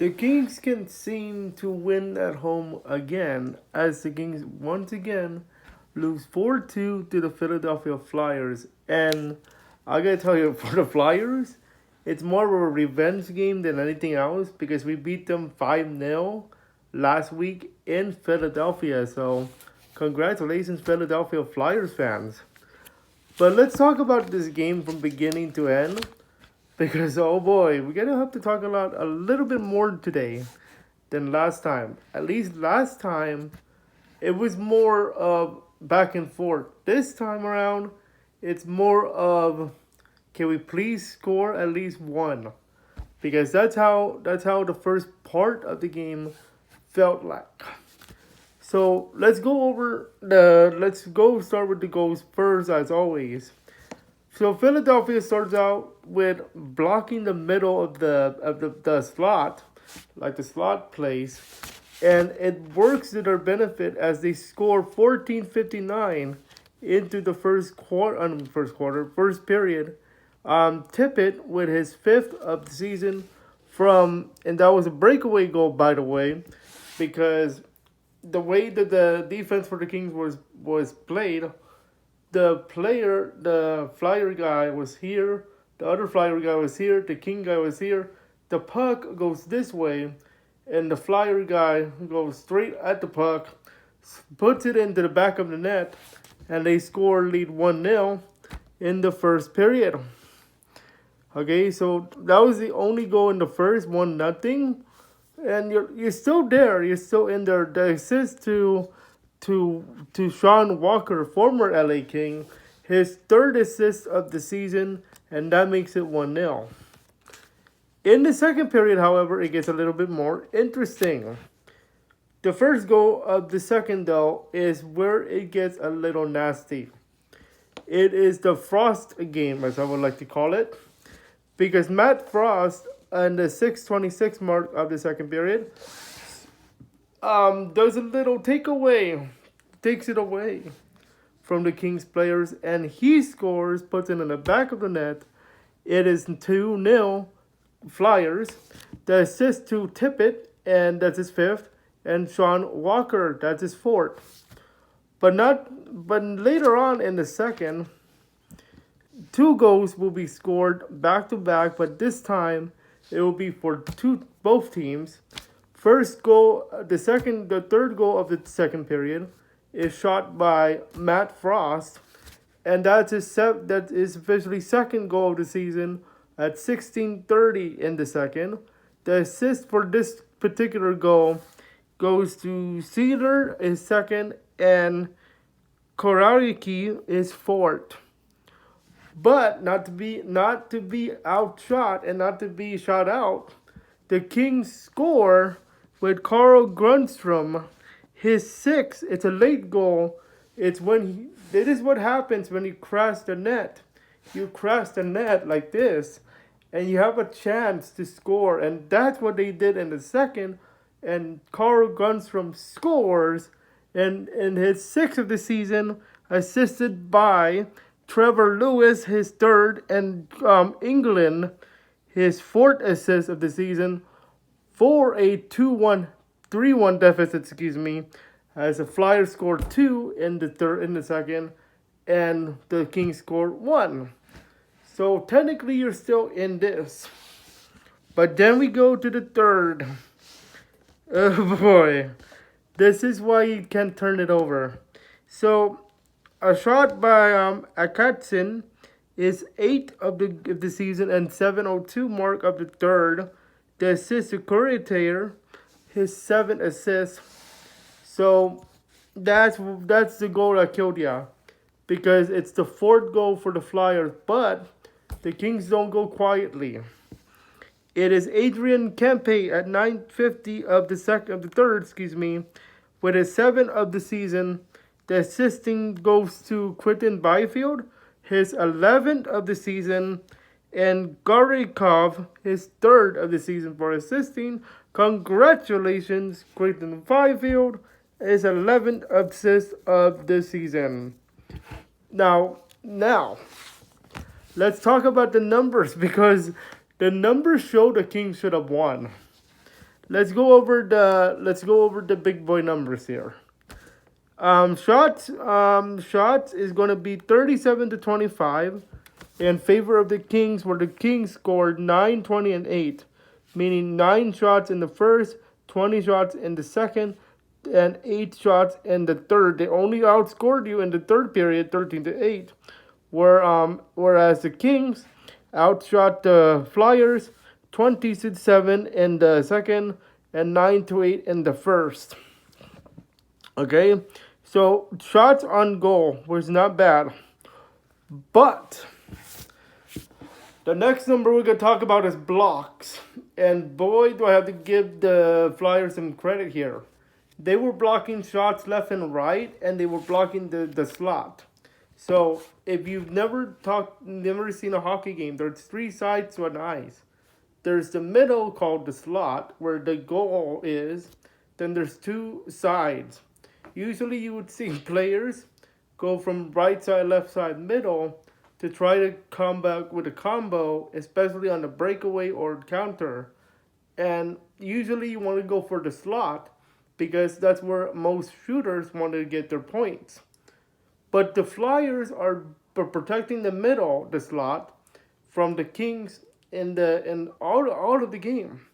The Kings can seem to win at home again as the Kings once again lose 4-2 to the Philadelphia Flyers. And I gotta tell you, for the Flyers, it's more of a revenge game than anything else because we beat them 5-0 last week in Philadelphia. So, congratulations, Philadelphia Flyers fans. But let's talk about this game from beginning to end because oh boy, we're gonna have to talk a little bit more today than last time. At least last time it was more of back and forth. This time around, it's more of can we please score at least one? Because that's how the first part of the game felt like. So let's go start with the goals first as always. So Philadelphia starts out with blocking the middle of the slot, like the slot plays, and it works to their benefit as they score 14:59 into the first period. Tippett with his fifth of the season and that was a breakaway goal by the way, because the way that the defense for the Kings was played, the flyer guy was here, the other flyer guy was here, the king guy was here. The puck goes this way, and the flyer guy goes straight at the puck, puts it into the back of the net, and they score lead 1-0 in the first period. Okay, so that was the only goal in the first, 1-0. And you're still there. You're still in there. The assist to Sean Walker, former LA King, his third assist of the season, and that makes it 1-0. In the second period, however, it gets a little bit more interesting. The first goal of the second, though, is where it gets a little nasty. It is the Frost game, as I would like to call it, because Matt Frost, in the 6:26 mark of the second period, does a little takeaway, takes it away from the Kings players, and he scores, puts it in the back of the net. It is 2-0 Flyers. The assist to Tippett, and that's his fifth, and Sean Walker, that's his fourth. But later on in the second, two goals will be scored back to back, but this time it will be for both teams. First goal, the third goal of the second period is shot by Matt Frost, and that is officially second goal of the season at 16:30 in the second. The assist for this particular goal goes to Cedar is second and Korariki is fourth. But not to be outshot and not to be shot out, the Kings score with Carl Grundstrom, his sixth. It's a late goal. It's this is what happens when you crash the net. You crash the net like this, and you have a chance to score, and that's what they did in the second. And Carl Grundstrom scores, and in his sixth of the season, assisted by Trevor Lewis, his third, and England, his fourth assist of the season, for a 3-1 deficit, as the Flyers scored 2 in the second, and the Kings scored 1. So technically you're still in this. But then we go to the third. Oh boy. This is why you can't turn it over. So a shot by Akatsin is 8 of the season and 7:02 mark of the third. The assist to Courier, his 7th assist. So that's the goal that killed ya, because it's the fourth goal for the Flyers, but the Kings don't go quietly. It is Adrian Kempe at 9:50 of the third, with his 7th of the season. The assisting goes to Quinton Byfield, his 11th of the season, and Garikov, his 3rd of the season for assisting. Congratulations, Quinton Byfield, his 11th assist of the season. Now, let's talk about the numbers, because the numbers show the Kings should have won. let's go over the big boy numbers here. Shots is going to be 37-25 in favor of the Kings, where the Kings scored 9, 20, and 8, meaning 9 shots in the first, 20 shots in the second, and 8 shots in the third. They only outscored you in the third period, 13-8, whereas the Kings outshot the Flyers 20-7 in the second and 9-8 in the first. Okay, so shots on goal was not bad, but the next number we're going to talk about is blocks. And boy, do I have to give the Flyers some credit here. They were blocking shots left and right, and they were blocking the slot. So if you've never seen a hockey game, there's 3 sides to an ice. There's the middle called the slot, where the goal is. Then there's 2 sides. Usually you would see players go from right side, left side, middle to try to come back with a combo, especially on the breakaway or counter. And usually you want to go for the slot because that's where most shooters want to get their points. But the Flyers are protecting the middle, the slot, from the Kings in all of the game.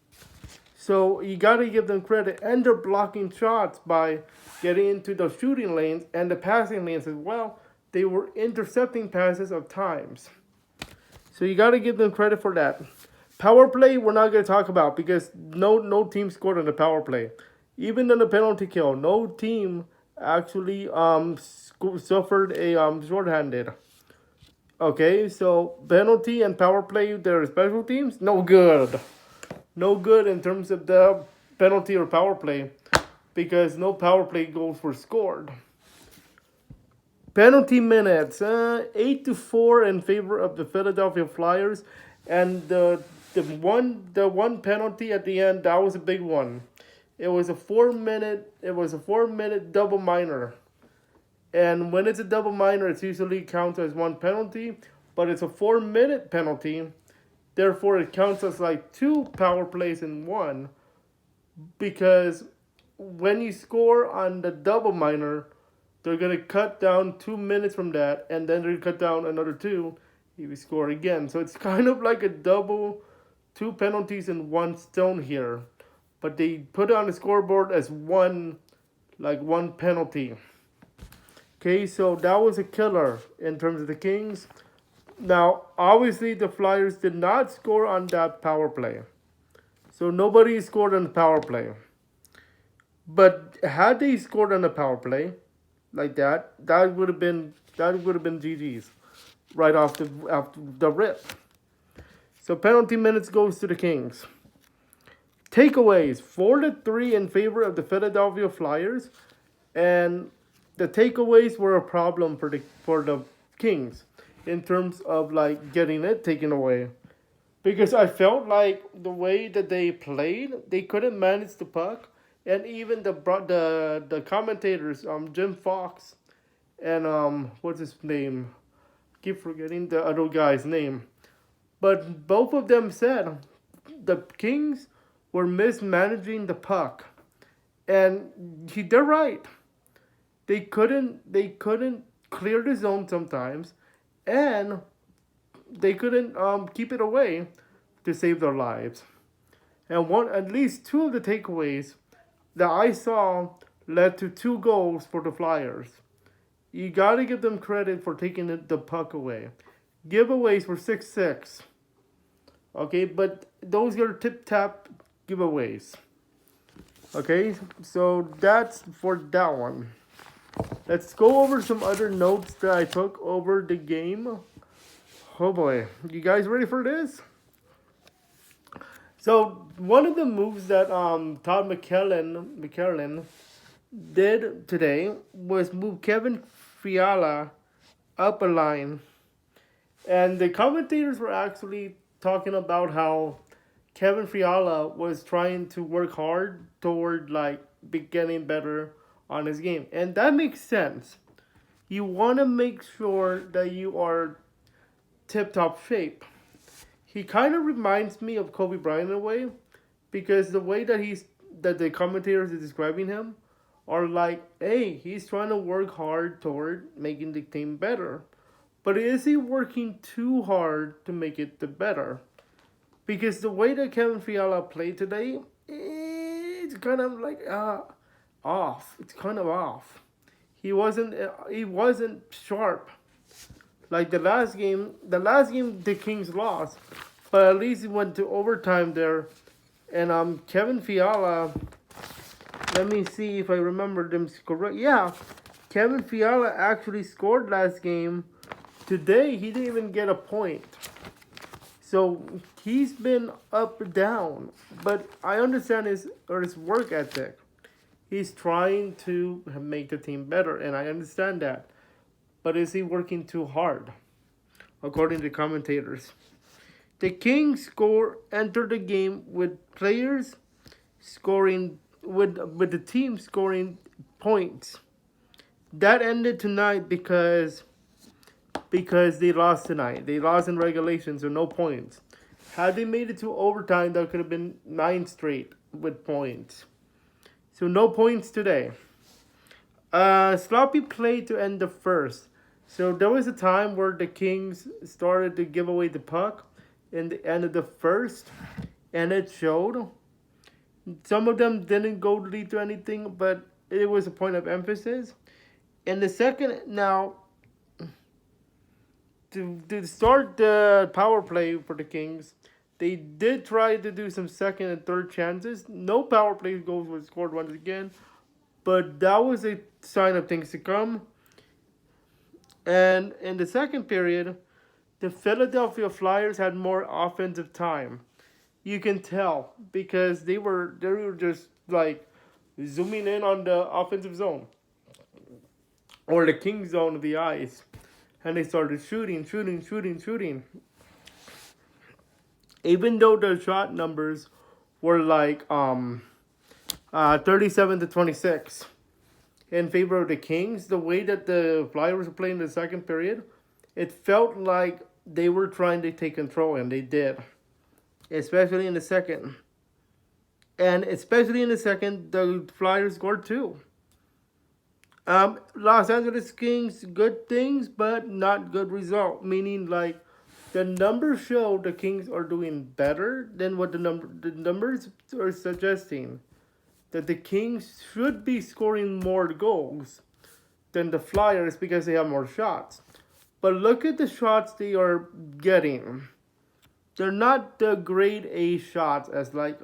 So you got to give them credit. And they're blocking shots by getting into the shooting lanes and the passing lanes as well. They were intercepting passes of times. So you got to give them credit for that. Power play, we're not going to talk about because no team scored on the power play. Even on the penalty kill, no team actually suffered a shorthanded. Okay, so penalty and power play, they're special teams. No good. No good in terms of the penalty or power play because no power play goals were scored. Penalty minutes, 8-4 in favor of the Philadelphia Flyers, and the one penalty at the end, that was a big one. It was a 4-minute double minor, and when it's a double minor, it's usually counts as one penalty, but it's a 4-minute penalty, therefore it counts as like 2 power plays in one, because when you score on the double minor, they're going to cut down 2 minutes from that, and then they're going to cut down another 2 if you score again. So it's kind of like a double, 2 penalties in one stone here. But they put it on the scoreboard as one penalty. Okay, so that was a killer in terms of the Kings. Now, obviously, the Flyers did not score on that power play. So nobody scored on the power play. But had they scored on the power play, like that would have been GG's right after the rip. So penalty minutes goes to the Kings. Takeaways 4-3 in favor of the Philadelphia Flyers, and the takeaways were a problem for the Kings in terms of like getting it taken away, because I felt like the way that they played, they couldn't manage the puck. And even the commentators, Jim Fox and what's his name? Keep forgetting the other guy's name. But both of them said the Kings were mismanaging the puck, and they're right. They couldn't clear the zone sometimes, and they couldn't keep it away to save their lives. And at least 2 of the takeaways that I saw led to 2 goals for the Flyers. You got to give them credit for taking the puck away. Giveaways were 6-6. Okay, but those are tip-tap giveaways. Okay, so that's for that one. Let's go over some other notes that I took over the game. Oh boy, you guys ready for this? So one of the moves that Todd McCarron did today was move Kevin Fialia up a line, and the commentators were actually talking about how Kevin Fialia was trying to work hard toward like getting better on his game, and that makes sense. You want to make sure that you are tip-top shape. He kind of reminds me of Kobe Bryant in a way, because the way that the commentators are describing him are like, hey, he's trying to work hard toward making the team better. But is he working too hard to make it the better? Because the way that Kevin Fiala played today, it's kind of like off. It's kind of off. He wasn't sharp. Like the last game the Kings lost, but at least it went to overtime there. And Kevin Fiala, let me see if I remember them correct. Yeah, Kevin Fiala actually scored last game. Today he didn't even get a point. So he's been up and down, but I understand his work ethic. He's trying to make the team better, and I understand that. But is he working too hard? According to commentators, the Kings entered the game with players scoring with the team scoring points. That ended tonight because they lost tonight. They lost in regulation, so no points. Had they made it to overtime, that could have been 9 straight with points. So no points today. Sloppy play to end the first. So there was a time where the Kings started to give away the puck in the end of the first, and it showed. Some of them didn't go lead to anything, but it was a point of emphasis. In the second, now, to start the power play for the Kings, they did try to do some second and third chances. No power play goals were scored once again, but that was a sign of things to come. And in the second period, the Philadelphia Flyers had more offensive time. You can tell because they were just like zooming in on the offensive zone or the King zone of the ice, and they started shooting. Even though the shot numbers were like 37-26 in favor of the Kings, the way that the Flyers were playing in the second period, it felt like they were trying to take control, and they did. Especially in the second. And especially in the second, the Flyers scored 2. Los Angeles Kings, good things, but not good result. Meaning, like, the numbers show the Kings are doing better than what the numbers are suggesting. That the Kings should be scoring more goals than the Flyers because they have more shots. But look at the shots they are getting. They're not the grade A shots as like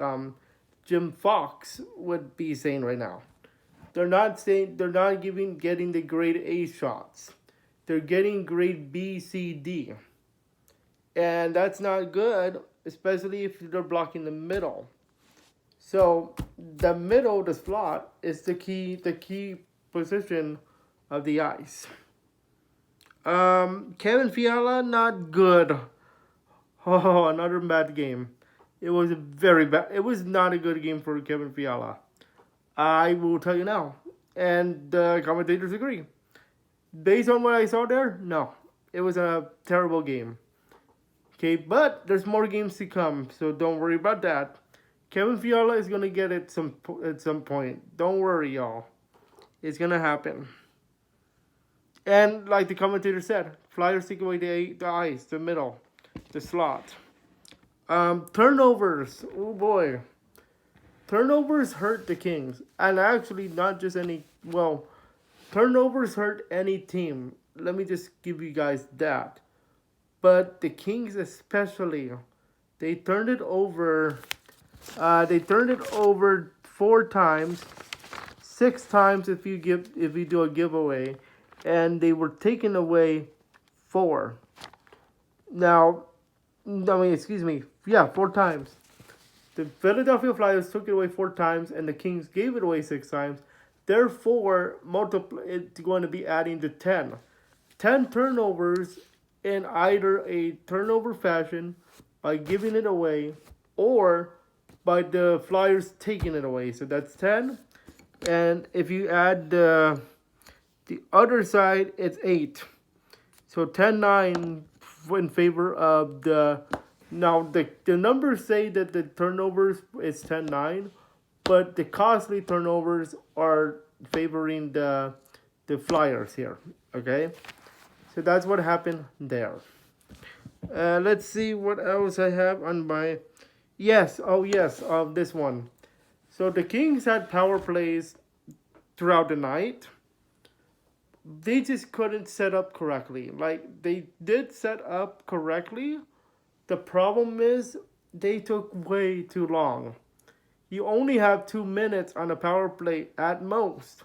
Jim Fox would be saying right now. They're not getting the grade A shots. They're getting grade B, C, D. And that's not good, especially if they're blocking the middle. So the middle, the slot, is the key position of the ice. Kevin Fiala, not good. Oh, another bad game. It was a very bad. It was not a good game for Kevin Fiala. I will tell you now, and the commentators agree. Based on what I saw there, no, it was a terrible game. Okay, but there's more games to come, so don't worry about that. Kevin Fiala is gonna get it at some point. Don't worry, y'all. It's gonna happen. And like the commentator said, Flyers take away the ice, the middle, the slot. Turnovers. Oh boy. Turnovers hurt the Kings. And actually not just any, well, turnovers hurt any team. Let me just give you guys that. But the Kings especially, they turned it over 4 times, 6 times if you do a giveaway, and they were taken away 4. Now, 4 times. The Philadelphia Flyers took it away 4 times, and the Kings gave it away 6 times. Therefore, it's going to be adding to 10. 10 turnovers in either a turnover fashion by giving it away or by the Flyers taking it away. So that's 10. And if you add the other side, it's 8. So 10-9 in favor of the Now, the numbers say that the turnovers is 10-9, but the costly turnovers are favoring the Flyers here. Okay? So that's what happened there. Let's see what else I have on my. Yes, oh yes, this one. So the Kings had power plays throughout the night. They just couldn't set up correctly. Like, they did set up correctly. The problem is they took way too long. You only have 2 minutes on a power play at most,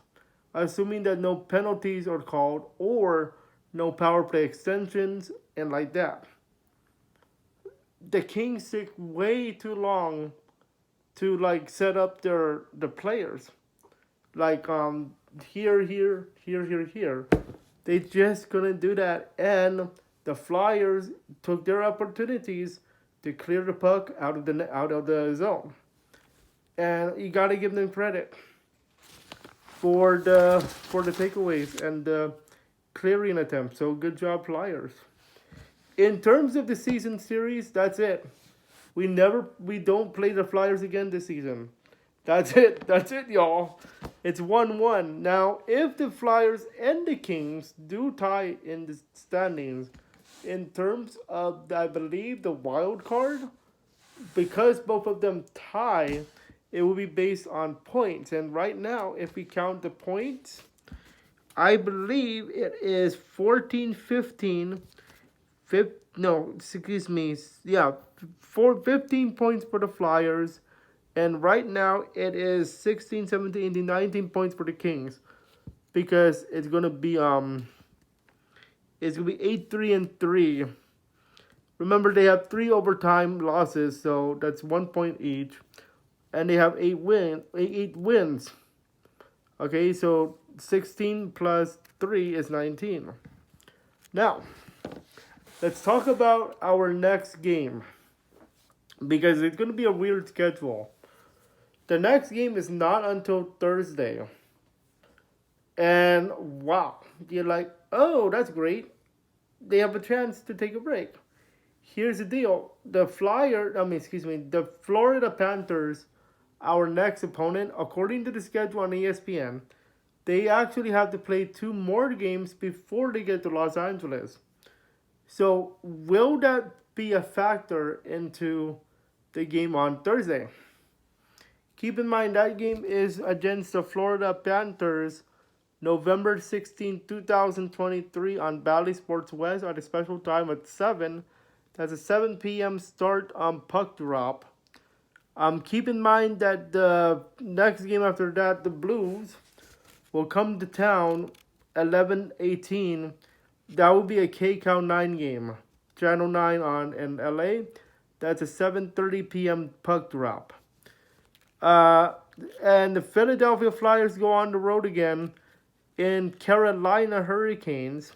assuming that no penalties are called or no power play extensions and like that. The Kings took way too long to like set up the players. Like here. They just couldn't do that, and the Flyers took their opportunities to clear the puck out of the zone. And you gotta give them credit for the takeaways and the clearing attempt. So good job, Flyers. In terms of the season series, that's it. We don't play the Flyers again this season. That's it. That's it, y'all. It's 1-1. Now, if the Flyers and the Kings do tie in the standings, in terms of, I believe, the wild card, because both of them tie, it will be based on points. And right now, if we count the points, I believe it is 14, 15, no, excuse me, yeah, 15 points for the Flyers. And right now, it is 16, 17, 18, 19 points for the Kings. Because it's going to be 8-3-3. Remember, they have 3 overtime losses, so that's 1 point each. And they have 8 wins. Okay, so 16 plus 3 is 19. Now, let's talk about our next game. Because it's going to be a weird schedule. The next game is not until Thursday. And wow, you're like, oh, that's great. They have a chance to take a break. Here's the deal. The Florida Panthers, our next opponent, according to the schedule on ESPN, they actually have to play 2 more games before they get to Los Angeles. So will that be a factor into the game on Thursday? Keep in mind that game is against the Florida Panthers, November 16, 2023 on Bally Sports West at a special time at 7. That's a 7 p.m. start on puck drop. Keep in mind that the next game after that, the Blues, will come to town 11/18. That will be a KCAL 9 game. Channel 9 on in LA. That's a 7:30 p.m. puck drop. And the Philadelphia Flyers go on the road again in Carolina Hurricanes,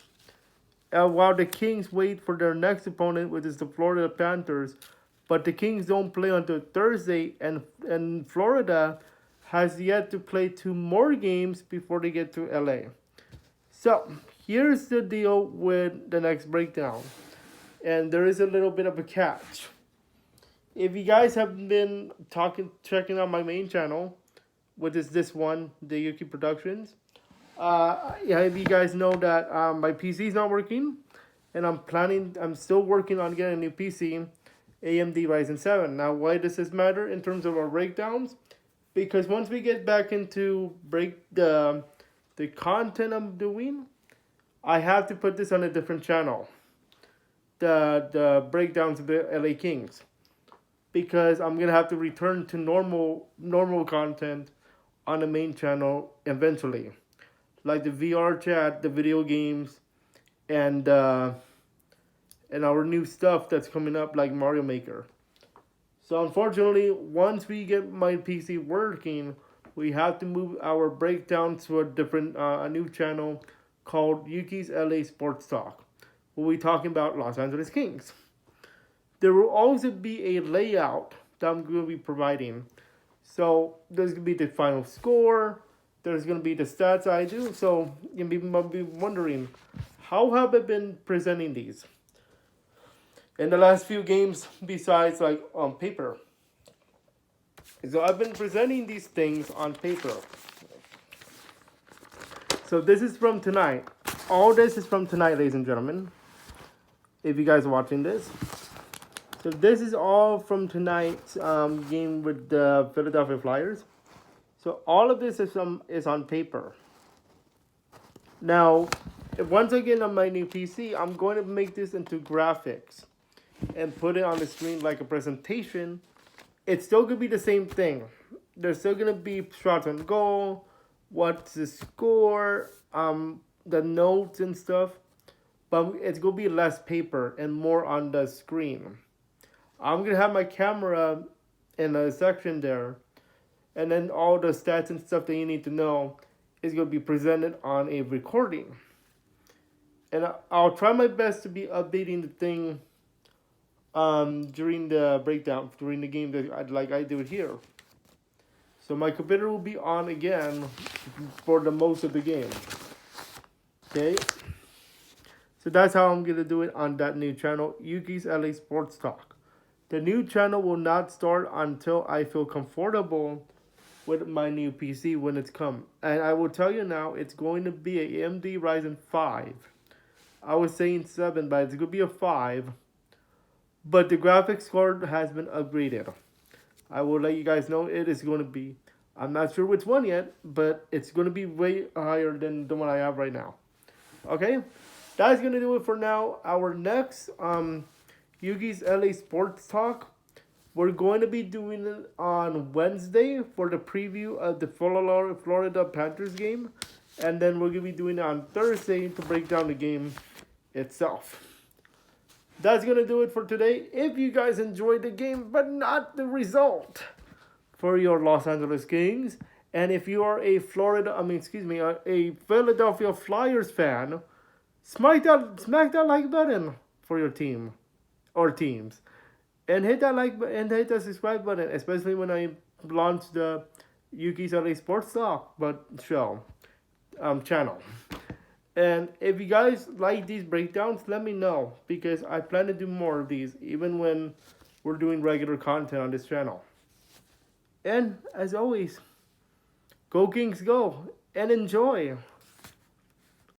while the Kings wait for their next opponent, which is the Florida Panthers. But the Kings don't play until Thursday, and Florida has yet to play 2 more games before they get to LA. So here's the deal with the next breakdown, and there is a little bit of a catch. If you guys have been checking out my main channel, which is this one, the Yuukis Productions, if you guys know that my PC is not working, and I'm still working on getting a new PC, AMD Ryzen 7. Now, why does this matter in terms of our breakdowns? Because once we get back into the content I'm doing, I have to put this on a different channel. The breakdowns of the LA Kings. Because I'm going to have to return to normal content on the main channel eventually. Like the VR chat, the video games, and our new stuff that's coming up like Mario Maker. So unfortunately, once we get my PC working, we have to move our breakdown to a new channel called Yuukis LASportsTalk. We'll be talking about Los Angeles Kings. There will also be a layout that I'm going to be providing. So there's going to be the final score. There's going to be the stats I do. So you might be wondering, how have I been presenting these? in the last few games besides like on paper. So I've been presenting these things on paper. So this is from tonight. All this is from tonight, ladies and gentlemen. If you guys are watching this. So this is all from tonight's game with the Philadelphia Flyers. So all of this is on paper. Now, once I get on my new PC, I'm going to make this into graphics and put it on the screen like a presentation. It's still going to be the same thing. There's still going to be shots on goal, what's the score, the notes and stuff. But it's going to be less paper and more on the screen. I'm going to have my camera in a section there. And then all the stats and stuff that you need to know is going to be presented on a recording. And I'll try my best to be updating the thing during the breakdown, during the game that I do it here. So my computer will be on again for the most of the game. Okay? So that's how I'm going to do it on that new channel, Yuukis LA Sports Talk. The new channel will not start until I feel comfortable with my new PC when it's come. And I will tell you now, it's going to be a AMD Ryzen 5. I was saying 7, but it's going to be a 5. But the graphics card has been upgraded. I will let you guys know it is going to be. I'm not sure which one yet, but it's going to be way higher than the one I have right now. Okay? That's going to do it for now. Our next Yuukis LA Sports Talk, we're going to be doing it on Wednesday for the preview of the Florida Panthers game. And then we're going to be doing it on Thursday to break down the game itself. That's going to do it for today. If you guys enjoyed the game, but not the result for your Los Angeles Kings. And if you are a a Philadelphia Flyers fan, smack that like button for your team or teams. And hit that like and hit the subscribe button, especially when I launch the Yuukis LA Sports Talk channel. And if you guys like these breakdowns, let me know, because I plan to do more of these even when we're doing regular content on this channel. And as always, go Kings go and enjoy.